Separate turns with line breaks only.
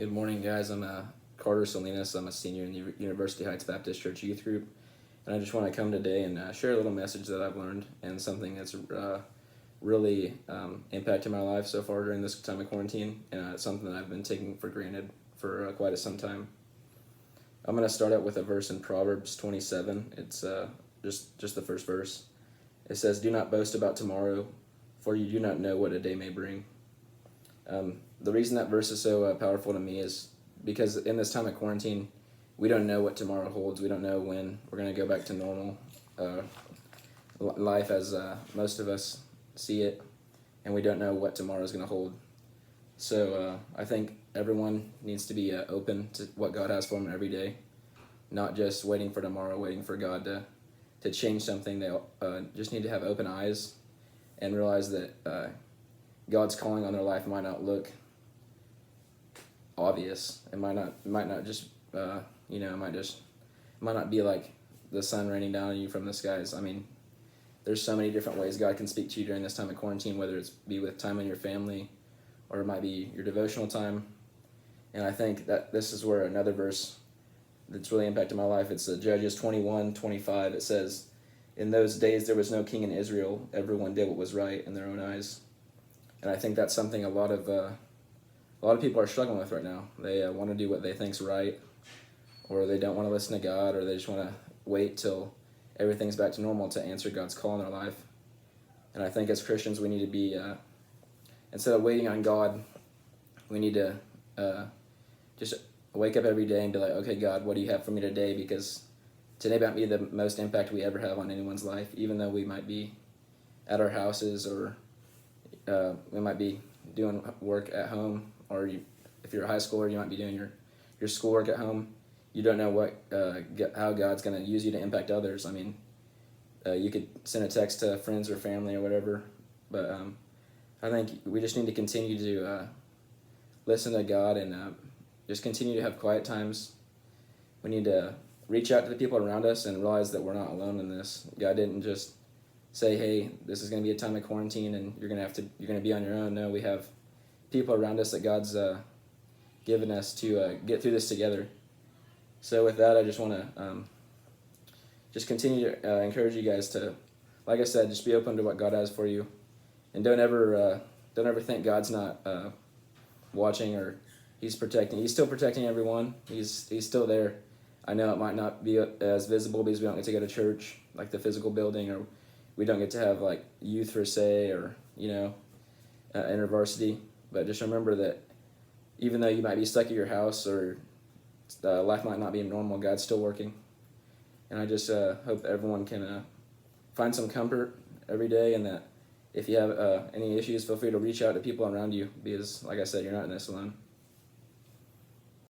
Good morning, guys. I'm Carter Salinas. I'm a senior in the University Heights Baptist Church Youth Group, and I just want to come today and share a little message that I've learned and something that's really impacted my life so far during this time of quarantine, and it's something that I've been taking for granted for quite some time. I'm going to start out with a verse in Proverbs 27. It's just the first verse. It says, "Do not boast about tomorrow, for you do not know what a day may bring." The reason that verse is so powerful to me is because in this time of quarantine, we don't know what tomorrow holds. We don't know when we're going to go back to normal life as most of us see it, and we don't know what tomorrow is going to hold. So I think everyone needs to be open to what God has for them every day, not just waiting for tomorrow, waiting for God to change something. They just need to have open eyes and realize that God's calling on their life might not look obvious. It might not just it might not be like the sun raining down on you from the skies. I mean, there's so many different ways God can speak to you during this time of quarantine, whether it's be with time in your family, or it might be your devotional time. And I think that this is where another verse that's really impacted my life. It's Judges 21:25. It says, "In those days there was no king in Israel. Everyone did what was right in their own eyes." And I think that's something a lot of people are struggling with right now. They want to do what they think's right, or they don't want to listen to God, or they just want to wait till everything's back to normal to answer God's call in their life. And I think as Christians, we need to be instead of waiting on God, we need to just wake up every day and be like, "Okay, God, what do you have for me today?" Because today might be the most impact we ever have on anyone's life, even though we might be at our houses, or we might be doing work at home, or if you're a high schooler, you might be doing your schoolwork at home. You don't know how God's going to use you to impact others. I mean, you could send a text to friends or family or whatever, but I think we just need to continue to listen to God and just continue to have quiet times. We need to reach out to the people around us and realize that we're not alone in this. God didn't just say, "Hey, this is going to be a time of quarantine and you're going to be on your own." No, we have people around us that God's given us to get through this together. So with that, I just want to just continue to encourage you guys to, like I said, just be open to what God has for you, and don't ever think God's not watching or He's protecting. He's still protecting everyone. He's still there. I know it might not be as visible because we don't get to go to church, like the physical building, or we don't get to have like youth for say, or InterVarsity. But just remember that even though you might be stuck at your house, or life might not be normal, God's still working. And I just hope everyone can find some comfort every day, and that if you have any issues, feel free to reach out to people around you, because like I said, you're not in this alone.